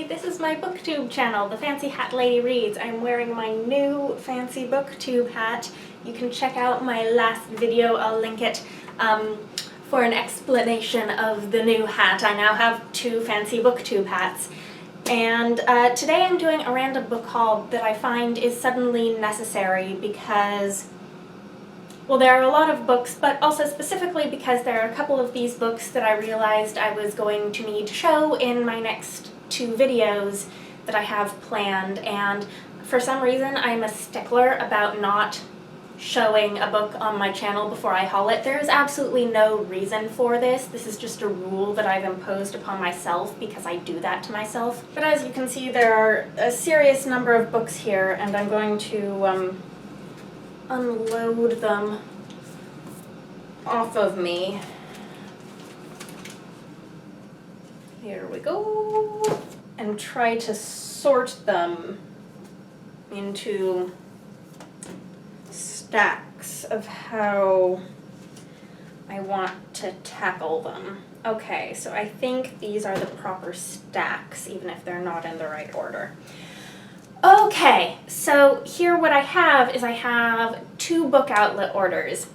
everybody, this is my booktube channel, The Fancy Hat Lady Reads. I'm wearing my new fancy booktube hat. You can check out my last video, I'll link it, for an explanation of the new hat. I now have two fancy booktube hats. And today I'm doing a random book haul that I find is suddenly necessary because, well, there are a lot of books, but also specifically because there are a couple of these books that I realized I was going to need to show in my next two videos that I have planned, and for some reason I'm a stickler about not showing a book on my channel before I haul it. There is absolutely no reason for this. This is just a rule that I've imposed upon myself because I do that to myself. But as you can see, there are a serious number of books here, and I'm going to unload them off of me. Here we go. And try to sort them into stacks of how I want to tackle them. Okay, so I think these are the proper stacks, even if they're not in the right order. Okay, so here what I have is I have two book outlet orders,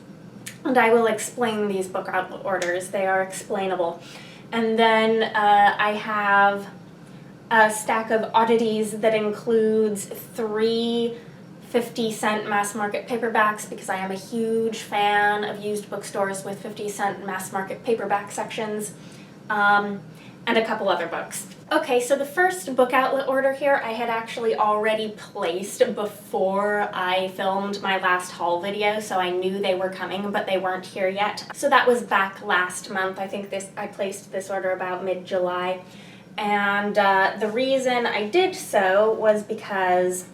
and I will explain these book outlet orders. They are explainable. And then I have a stack of oddities that includes 3 50-cent mass market paperbacks, because I am a huge fan of used bookstores with 50-cent mass market paperback sections, and a couple other books. Okay, so the first book outlet order here I had actually already placed before I filmed my last haul video, so I knew they were coming, but they weren't here yet. So that was back last month. I think I placed this order about mid-July, and the reason I did so was because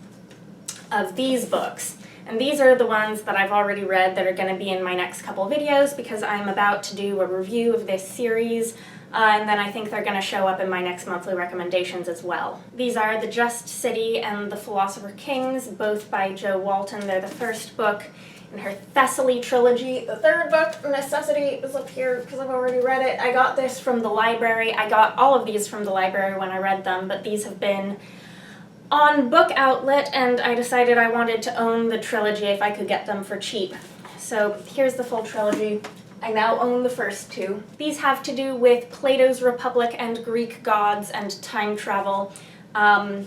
of these books. And these are the ones that I've already read that are going to be in my next couple videos, because I'm about to do a review of this series, and then I think they're going to show up in my next monthly recommendations as well. These are The Just City and The Philosopher Kings, both by Jo Walton. They're the first book in her Thessaly trilogy. The third book, Necessity, is up here because I've already read it. I got this from the library. I got all of these from the library when I read them, but these have been on Book Outlet, and I decided I wanted to own the trilogy if I could get them for cheap. So here's the full trilogy. I now own the first two. These have to do with Plato's Republic and Greek gods and time travel, and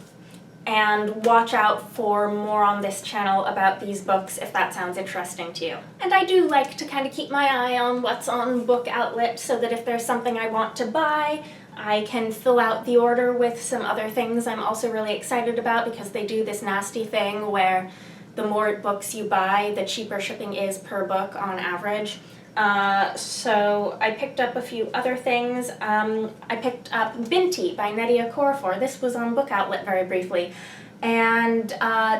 watch out for more on this channel about these books if that sounds interesting to you. And I do like to kind of keep my eye on what's on Book Outlet so that if there's something I want to buy, I can fill out the order with some other things I'm also really excited about, because they do this nasty thing where the more books you buy, the cheaper shipping is per book on average. So I picked up a few other things. I picked up Binti by Nnedi Okorafor. This was on Book Outlet very briefly. And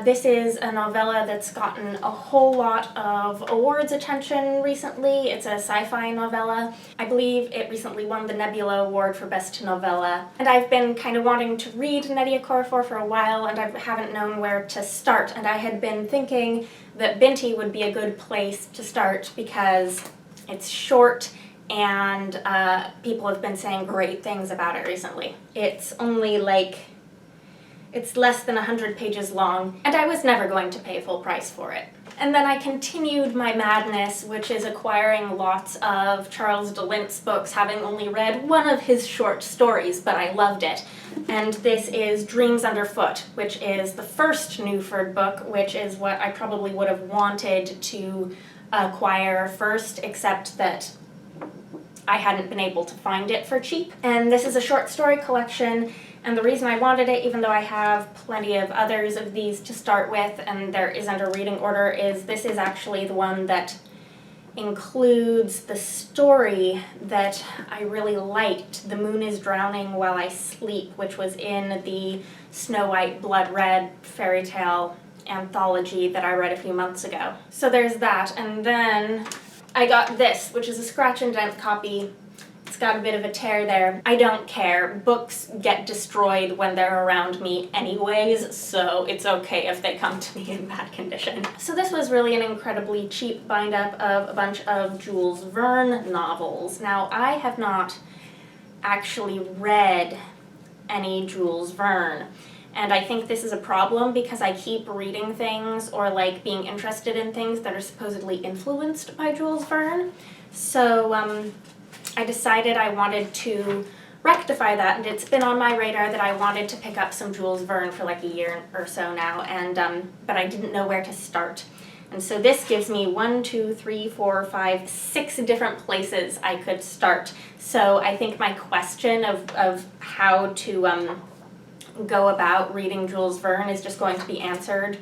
this is a novella that's gotten a whole lot of awards attention recently. It's a sci-fi novella. I believe it recently won the Nebula Award for Best Novella. And I've been kind of wanting to read Nnedi Okorafor for a while, and I haven't known where to start. And I had been thinking that Binti would be a good place to start because it's short, and people have been saying great things about it recently. It's only it's less than 100 pages long, and I was never going to pay full price for it. And then I continued my madness, which is acquiring lots of Charles de Lint's books, having only read one of his short stories, but I loved it. And this is Dreams Underfoot, which is the first Newford book, which is what I probably would have wanted to acquire first, except that I hadn't been able to find it for cheap. And this is a short story collection, and the reason I wanted it, even though I have plenty of others of these to start with and there isn't a reading order, is this is actually the one that includes the story that I really liked, The Moon is Drowning While I Sleep, which was in the Snow White Blood Red fairy tale anthology that I read a few months ago. So there's that, and then I got this, which is a scratch and dent copy. It's got a bit of a tear there. I don't care. Books get destroyed when they're around me anyways, so it's okay if they come to me in bad condition. So this was really an incredibly cheap bind-up of a bunch of Jules Verne novels. Now, I have not actually read any Jules Verne. And I think this is a problem because I keep reading things or like being interested in things that are supposedly influenced by Jules Verne. So I decided I wanted to rectify that, and it's been on my radar that I wanted to pick up some Jules Verne for like a year or so now, and but I didn't know where to start. And so this gives me 6 different places I could start. So I think my question of how to go about reading Jules Verne is just going to be answered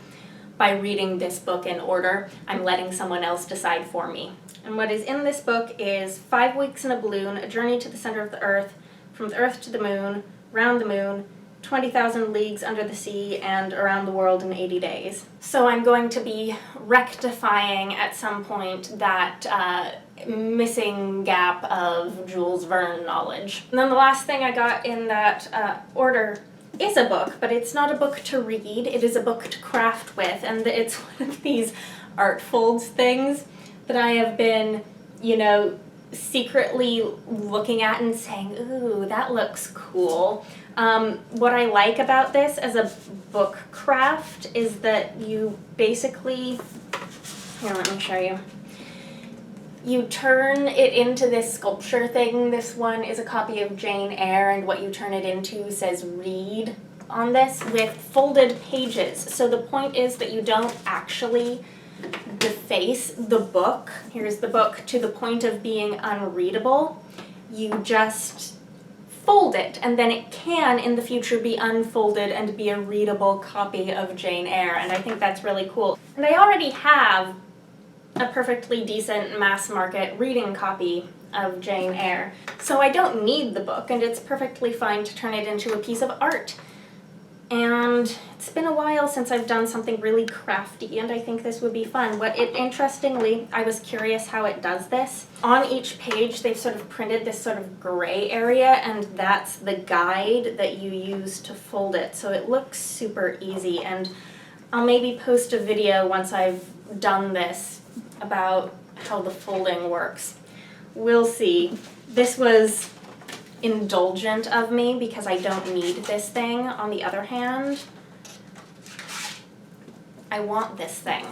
by reading this book in order. I'm letting someone else decide for me. And what is in this book is 5 Weeks in a Balloon, A Journey to the Center of the Earth, From the Earth to the Moon, Round the Moon, 20,000 Leagues Under the Sea, and Around the World in 80 Days. So I'm going to be rectifying at some point that missing gap of Jules Verne knowledge. And then the last thing I got in that order is a book, but it's not a book to read, it is a book to craft with, and it's one of these ArtFolds things that I have been, you know, secretly looking at and saying, ooh, that looks cool. What I like about this as a book craft is that you basically, here, let me show you. You turn it into this sculpture thing. This one is a copy of Jane Eyre, and what you turn it into says read on this with folded pages. So the point is that you don't actually deface the book. Here's the book to the point of being unreadable. You just fold it, and then it can in the future be unfolded and be a readable copy of Jane Eyre, and I think that's really cool. And I already have a perfectly decent mass market reading copy of Jane Eyre, so I don't need the book, and it's perfectly fine to turn it into a piece of art. And it's been a while since I've done something really crafty, and I think this would be fun. Interestingly, I was curious how it does this. On each page, they've sort of printed this sort of gray area, and that's the guide that you use to fold it. So it looks super easy, and I'll maybe post a video once I've done this about how the folding works. We'll see. This was indulgent of me because I don't need this thing. On the other hand, I want this thing.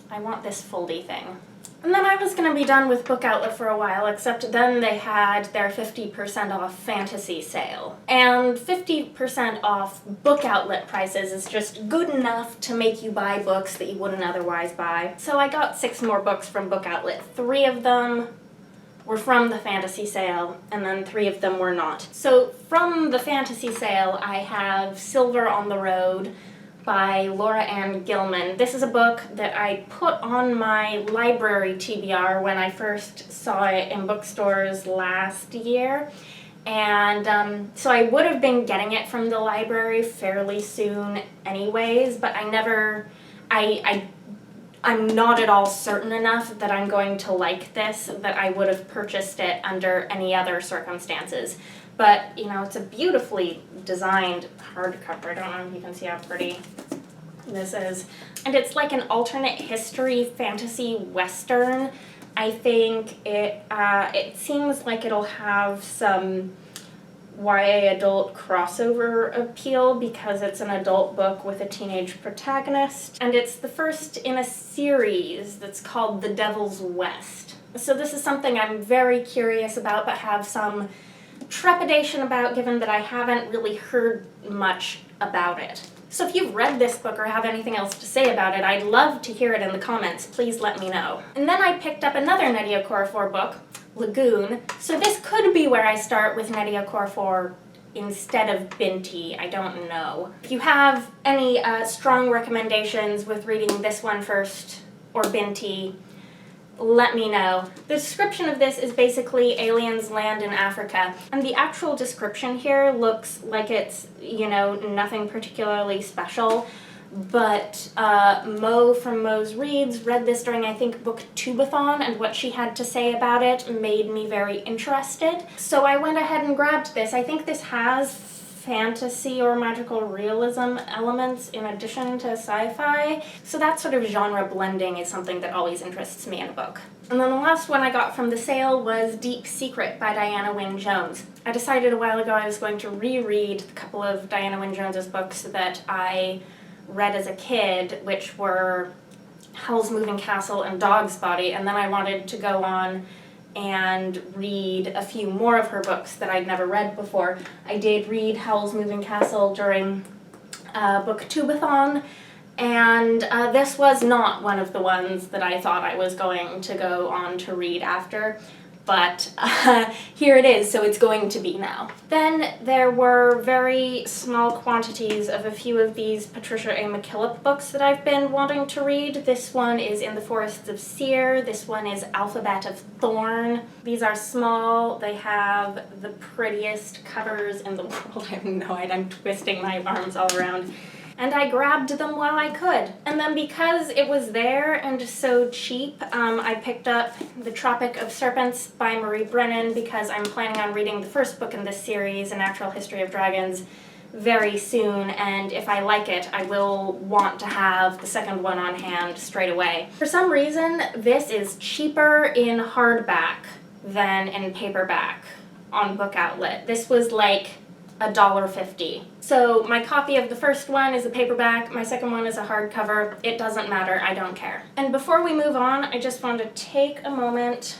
I want this foldy thing. And then I was going to be done with Book Outlet for a while, except then they had their 50% off fantasy sale. And 50% off Book Outlet prices is just good enough to make you buy books that you wouldn't otherwise buy. So I got 6 more books from Book Outlet. 3 of them were from the fantasy sale, and then 3 of them were not. So from the fantasy sale, I have Silver on the Road by Laura Ann Gilman. This is a book that I put on my library TBR when I first saw it in bookstores last year. And so I would have been getting it from the library fairly soon anyways, but I'm not at all certain enough that I'm going to like this that I would have purchased it under any other circumstances. But, you know, it's a beautifully designed hardcover. I don't know if you can see how pretty this is. And it's like an alternate history fantasy western. I think it seems like it'll have some YA adult crossover appeal because it's an adult book with a teenage protagonist. And it's the first in a series that's called The Devil's West. So this is something I'm very curious about but have some trepidation about, given that I haven't really heard much about it. So if you've read this book or have anything else to say about it, I'd love to hear it in the comments. Please let me know. And then I picked up another Nnedi Okorafor book, Lagoon. So this could be where I start with Nnedi Okorafor instead of Binti. I don't know. If you have any strong recommendations with reading this one first or Binti, let me know. The description of this is basically aliens land in Africa, and the actual description here looks like it's, you know, nothing particularly special, but Mo from Mo's Reads read this during, I think, Booktubeathon, and what she had to say about it made me very interested. So I went ahead and grabbed this. I think this has fantasy or magical realism elements in addition to sci-fi. So that sort of genre blending is something that always interests me in a book. And then the last one I got from the sale was Deep Secret by Diana Wynne Jones. I decided a while ago I was going to reread a couple of Diana Wynne Jones's books that I read as a kid, which were Howl's Moving Castle and Dog's Body, and then I wanted to go on and read a few more of her books that I'd never read before. I did read Howl's Moving Castle during Booktubeathon, and this was not one of the ones that I thought I was going to go on to read after, but here it is, so it's going to be now. Then there were very small quantities of a few of these Patricia A. McKillip books that I've been wanting to read. This one is In the Forests of Serre. This one is Alphabet of Thorn. These are small. They have the prettiest covers in the world. I have no idea. I'm twisting my arms all around. And I grabbed them while I could. And then because it was there and so cheap, I picked up The Tropic of Serpents by Marie Brennan because I'm planning on reading the first book in this series, A Natural History of Dragons, very soon, and if I like it, I will want to have the second one on hand straight away. For some reason, this is cheaper in hardback than in paperback on Book Outlet. This was like $1.50. So my copy of the first one is a paperback, my second one is a hardcover. It doesn't matter, I don't care. And before we move on, I just want to take a moment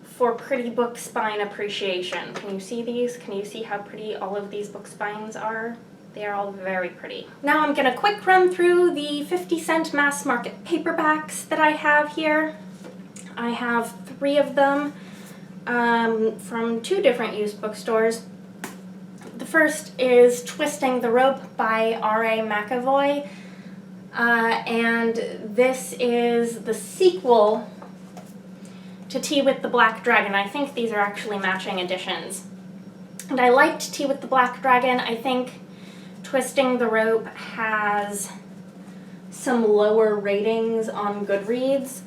for pretty book spine appreciation. Can you see these? Can you see how pretty all of these book spines are? They are all very pretty. Now I'm gonna quick run through the 50-cent mass market paperbacks that I have here. I have 3 of them from 2 different used bookstores. The first is Twisting the Rope by R.A. MacAvoy, and this is the sequel to Tea with the Black Dragon. I think these are actually matching editions. And I liked Tea with the Black Dragon. I think Twisting the Rope has some lower ratings on Goodreads,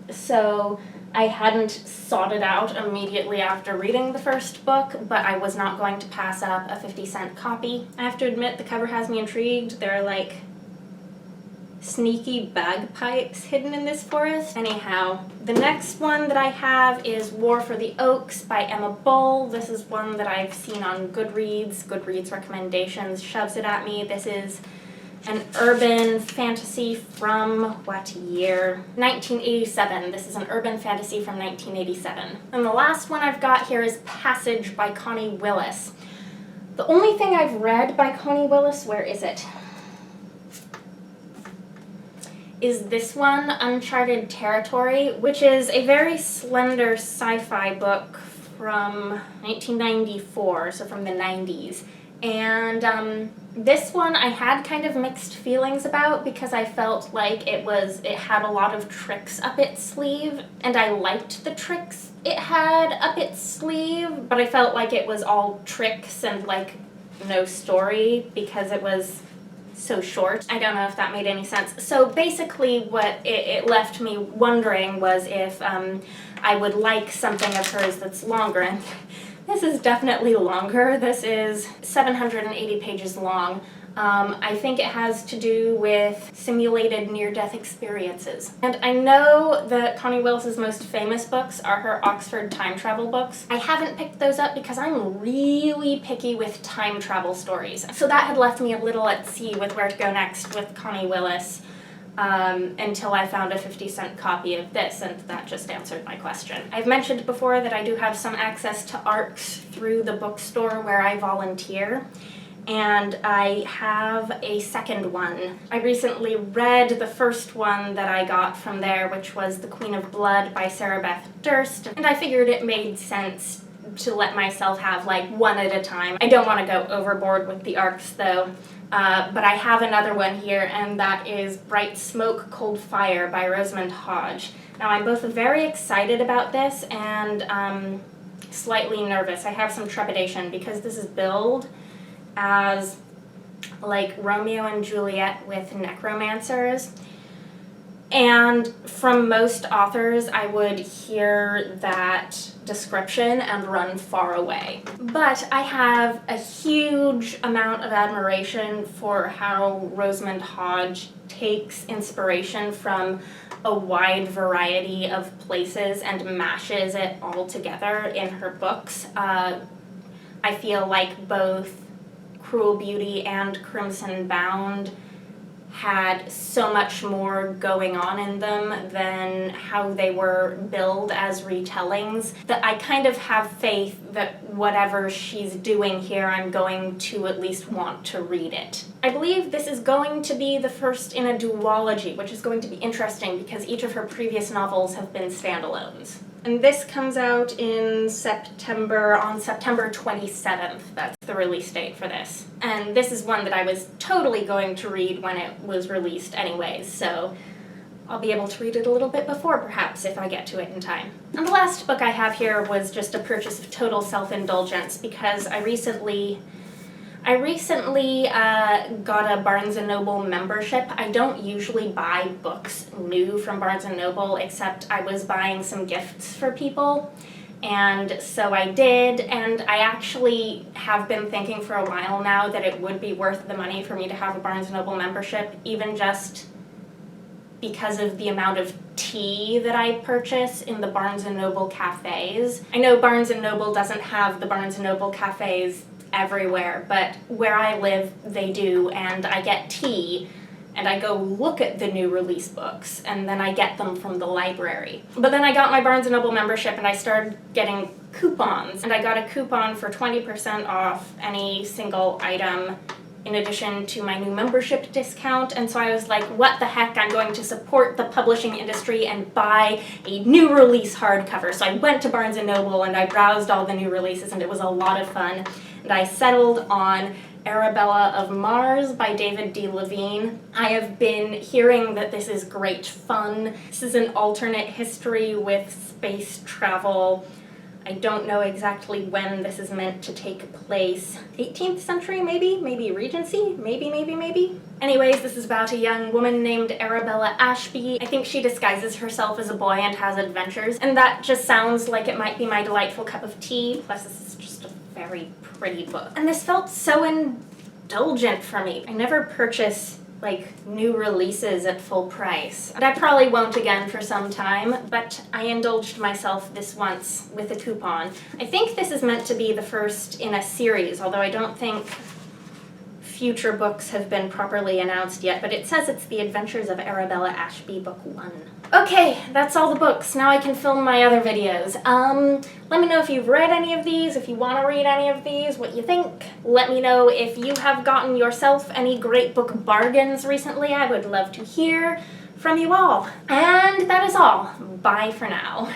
so I hadn't sought it out immediately after reading the first book, but I was not going to pass up a 50-cent copy. I have to admit, the cover has me intrigued. There are like sneaky bagpipes hidden in this forest. Anyhow, the next one that I have is War for the Oaks by Emma Bull. This is one that I've seen on Goodreads. Goodreads recommendations shoves it at me. This is an urban fantasy from what year? 1987. This is an urban fantasy from 1987. And the last one I've got here is Passage by Connie Willis. The only thing I've read by Connie Willis, where is it? Is this one, Uncharted Territory, which is a very slender sci-fi book from 1994, so from the 90s. And this one I had kind of mixed feelings about because I felt like it had a lot of tricks up its sleeve, and I liked the tricks it had up its sleeve, but I felt like it was all tricks and like no story because it was so short. I don't know if that made any sense. So basically what it left me wondering was if I would like something of hers that's longer, and this is definitely longer. This is 780 pages long. I think it has to do with simulated near-death experiences. And I know that Connie Willis's most famous books are her Oxford time travel books. I haven't picked those up because I'm really picky with time travel stories. So that had left me a little at sea with where to go next with Connie Willis until I found a 50-cent copy of this, and that just answered my question. I've mentioned before that I do have some access to ARCs through the bookstore where I volunteer, and I have a second one. I recently read the first one that I got from there, which was The Queen of Blood by Sarah Beth Durst, and I figured it made sense to let myself have like one at a time. I don't want to go overboard with the ARCs though. But I have another one here, and that is Bright Smoke, Cold Fire by Rosamund Hodge. Now, I'm both very excited about this and slightly nervous. I have some trepidation because this is billed as like Romeo and Juliet with necromancers. And from most authors, I would hear that description and run far away. But I have a huge amount of admiration for how Rosamund Hodge takes inspiration from a wide variety of places and mashes it all together in her books. I feel like both Cruel Beauty and Crimson Bound had so much more going on in them than how they were billed as retellings, that I kind of have faith that whatever she's doing here, I'm going to at least want to read it. I believe this is going to be the first in a duology, which is going to be interesting because each of her previous novels have been standalones. And this comes out in September, on September 27th. That's the release date for this. And this is one that I was totally going to read when it was released anyways, so I'll be able to read it a little bit before, perhaps, if I get to it in time. And the last book I have here was just a purchase of total self-indulgence because I recently got a Barnes & Noble membership. I don't usually buy books new from Barnes & Noble, except I was buying some gifts for people. And so I did, and I actually have been thinking for a while now that it would be worth the money for me to have a Barnes & Noble membership, even just because of the amount of tea that I purchase in the Barnes & Noble cafes. I know Barnes & Noble doesn't have the Barnes & Noble cafes everywhere, but where I live they do, and I get tea and I go look at the new release books and then I get them from the library. But then I got my Barnes & Noble membership and I started getting coupons, and I got a coupon for 20% off any single item in addition to my new membership discount, and so I was like, what the heck, I'm going to support the publishing industry and buy a new release hardcover. So I went to Barnes & Noble and I browsed all the new releases, and it was a lot of fun. And I settled on Arabella of Mars by David D. Levine. I have been hearing that this is great fun. This is an alternate history with space travel. I don't know exactly when this is meant to take place. 18th century, maybe? Maybe Regency? Maybe. Anyways, this is about a young woman named Arabella Ashby. I think she disguises herself as a boy and has adventures, and that just sounds like it might be my delightful cup of tea, plus this is just a very pretty book. And this felt so indulgent for me. I never purchase new releases at full price. And I probably won't again for some time, but I indulged myself this once with a coupon. I think this is meant to be the first in a series, although I don't think future books have been properly announced yet, but it says it's The Adventures of Arabella Ashby, Book 1. Okay, that's all the books. Now I can film my other videos. Let me know if you've read any of these, if you want to read any of these, what you think. Let me know if you have gotten yourself any great book bargains recently. I would love to hear from you all. And that is all. Bye for now.